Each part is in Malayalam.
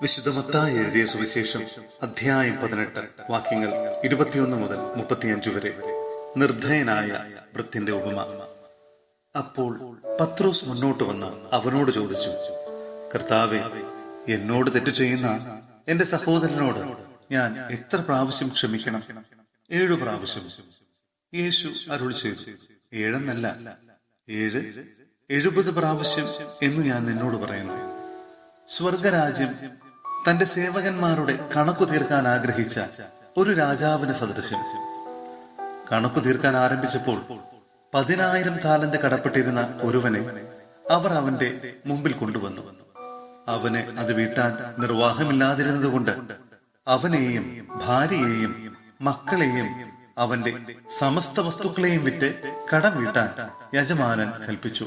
വിശുദ്ധ മത്തായി എഴുതിയ സുവിശേഷം അധ്യായം 18 വാക്യങ്ങൾ 21 മുതൽ 35 വരെ. നിർദ്ധയനായ വൃദ്ധന്റെ ഉപമ. അപ്പോൾ പത്രോസ് മുന്നോട്ട് വന്ന് അവനോട് ചോദിച്ചു, കർത്താവേ, എന്നോട് തെറ്റു ചെയ്യുന്ന എന്റെ സഹോദരനോട് ഞാൻ എത്ര പ്രാവശ്യം ക്ഷമിക്കണം? 7 പ്രാവശ്യം. യേശു അരുളി ചെയ്തു, 7 എന്നല്ല, 7, 70 പ്രാവശ്യം എന്ന് ഞാൻ നിന്നോട് പറയുന്നു. സ്വർഗരാജ്യം തന്റെ സേവകന്മാരുടെ കണക്കു തീർക്കാൻ ആഗ്രഹിച്ച ഒരു രാജാവിന് സദൃശ്യം. കണക്കു തീർക്കാൻ ആരംഭിച്ചപ്പോൾ 10,000 താലന്ത് കടപ്പെട്ടിരുന്ന ഒരുവനെ അവർ അവന്റെ മുമ്പിൽ കൊണ്ടുവന്നു. അവന് അത് വീട്ടാൻ നിർവാഹമില്ലാതിരുന്നതുകൊണ്ട് അവനെയും ഭാര്യയെയും മക്കളെയും അവന്റെ സമസ്ത വസ്തുക്കളെയും വിറ്റ് കടം വീട്ടാൻ യജമാനൻ കൽപ്പിച്ചു.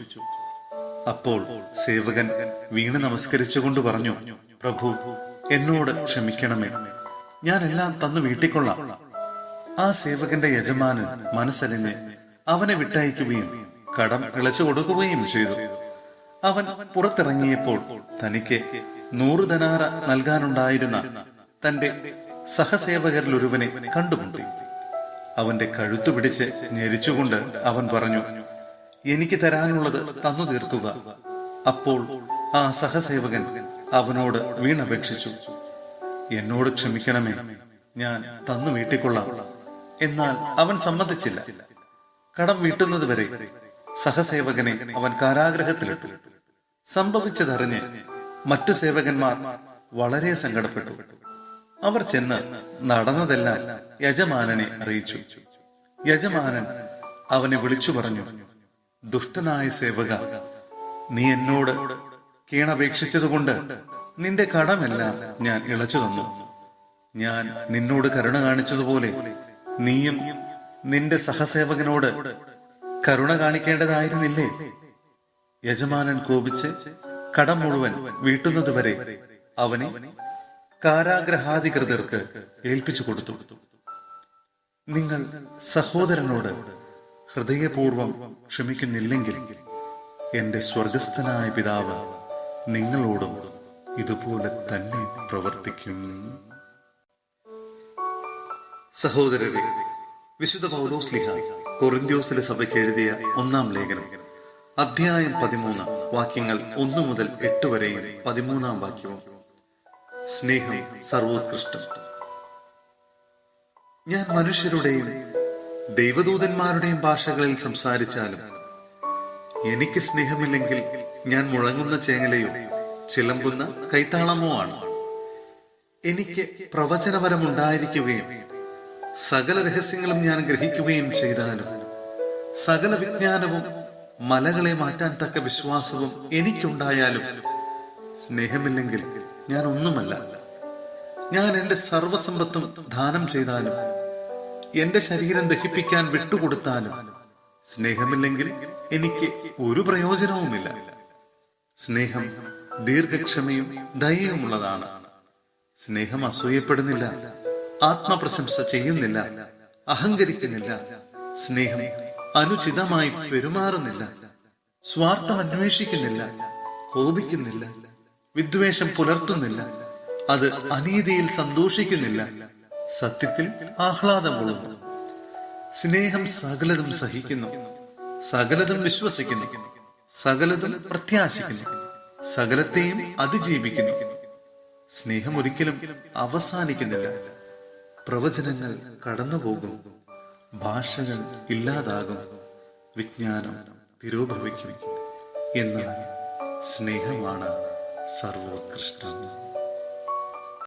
അപ്പോൾ സേവകൻ വീണ് നമസ്കരിച്ചുകൊണ്ട് പറഞ്ഞു, പ്രഭു, എന്നോട് ക്ഷമിക്കണമേ, ഞാൻ എല്ലാം തന്നു വീട്ടിക്കൊള്ളാം. ആ സേവകന്റെ യജമാനൻ മനസ്സലിഞ്ഞ് അവനെ വിട്ടയക്കുകയും കടം ഇളച്ചു കൊടുക്കുകയും ചെയ്തു. അവൻ പുറത്തിറങ്ങിയപ്പോൾ തനിക്ക് 100 ദനാറ നൽകാനുണ്ടായിരുന്ന തന്റെ സഹസേവകരിൽ ഒരുവനെ കണ്ടുമുട്ടി. അവന്റെ കഴുത്തു പിടിച്ച് ഞെരിച്ചുകൊണ്ട് അവൻ പറഞ്ഞു, എനിക്ക് തരാനുള്ളത് തന്നു തീർക്കുക. അപ്പോൾ ആ സഹസേവകൻ അവനോട് വീണപേക്ഷിച്ചു, എന്നോട് ക്ഷമിക്കണമേ, ഞാൻ തന്നു വീട്ടിക്കൊള്ളാം. എന്നാൽ അവൻ സമ്മതിച്ചില്ല. കടം വീട്ടുന്നതുവരെ സഹസേവകനെ അവൻ കാരാഗ്രഹത്തിലിട്ടു. സംഭവിച്ചതറിഞ്ഞ് മറ്റു സേവകന്മാർ വളരെ സങ്കടപ്പെട്ടു. അവർ ചെന്ന് നടന്നതെല്ലാം യജമാനനെ അറിയിച്ചു. യജമാനൻ അവനെ വിളിച്ചു പറഞ്ഞു, ദുഷ്ടനായ സേവക, നീ എന്നോട് കേണപേക്ഷിച്ചതുകൊണ്ട് നിന്റെ കടമെല്ലാം ഞാൻ ഇളച്ചു തന്നു. ഞാൻ നിന്നോട് കരുണ കാണിച്ചതുപോലെ നീയും നിന്റെ സഹസേവകനോട് കരുണ കാണിക്കേണ്ടതായിരുന്നില്ലേ? യജമാനൻ കോപിച്ച് കടം മുഴുവൻ വീട്ടുന്നതുവരെ അവനെ കാരാഗ്രഹാധികൃതർക്ക് ഏൽപ്പിച്ചു കൊടുത്തു. നിങ്ങൾ സഹോദരനോട് ഹൃദയപൂർവം ക്ഷമിക്കുന്നില്ലെങ്കിൽ എന്റെ സ്വർഗസ്ഥനായ പിതാവ് നിങ്ങളോടും ഇതുപോലെ തന്നെ പ്രവർത്തിക്കും. സഹോദരരെ, വിശുദ്ധ പൗലോസ്ലീഹ കൊറിന്ത്യോസിലെ സഭയ്ക്ക് എഴുതിയ 1-ാം ലേഖനം അധ്യായം 13 വാക്യങ്ങൾ 1 മുതൽ 8 വരെയും 13-ാം വാക്യവും. സ്നേഹം സർവോത്കൃഷ്ടം. ഞാൻ മനുഷ്യരുടെയും ദൈവദൂതന്മാരുടെയും ഭാഷകളിൽ സംസാരിച്ചാലും എനിക്ക് സ്നേഹമില്ലെങ്കിൽ ഞാൻ മുഴങ്ങുന്ന ചേങ്ങലയോ ചിലമ്പുന്ന കൈത്താളമോ ആണ്. എനിക്ക് പ്രവചനപരമുണ്ടായിരിക്കുകയും സകല രഹസ്യങ്ങളും ഞാൻ ഗ്രഹിക്കുകയും ചെയ്താലും സകല വിജ്ഞാനവും മലകളെ മാറ്റാൻ തക്ക വിശ്വാസവും എനിക്കുണ്ടായാലും സ്നേഹമില്ലെങ്കിൽ ഞാൻ ഒന്നുമല്ല. ഞാൻ എന്റെ സർവസമ്പത്തും ദാനം ചെയ്താലും എന്റെ ശരീരം ദഹിപ്പിക്കാൻ വിട്ടുകൊടുത്താലും സ്നേഹമില്ലെങ്കിൽ എനിക്ക് ഒരു പ്രയോജനവുമില്ല. സ്നേഹം ദീർഘക്ഷമയും ദയയുമുള്ളതാണ്. സ്നേഹം അസൂയപ്പെടുന്നില്ല, ആത്മപ്രശംസ ചെയ്യുന്നില്ല, അഹങ്കരിക്കുന്നില്ല. സ്നേഹം അനുചിതമായി പെരുമാറുന്നില്ല, സ്വാർത്ഥം അന്വേഷിക്കുന്നില്ല, കോപിക്കുന്നില്ല, വിദ്വേഷം പുലർത്തുന്നില്ല, അത് അനീതിയിൽ സന്തോഷിക്കുന്നില്ല, സത്യത്തിൽ ആഹ്ലാദം കൊള്ളുന്നു. സ്നേഹം സകലതും സഹിക്കുന്നു, സകലതും വിശ്വസിക്കുന്നു, സകലതും പ്രത്യാശിക്കുന്നു, സകലത്തെയും അതിജീവിക്കുന്നു. സ്നേഹം ഒരിക്കലും അവസാനിക്കുന്നില്ല. പ്രവചനങ്ങൾ കടന്നുപോകും, ഭാഷകൾ ഇല്ലാതാകും, വിജ്ഞാനം തിരോഭവിക്കും. എന്നാൽ സ്നേഹമാണ് സർവോത്കൃഷ്ടം.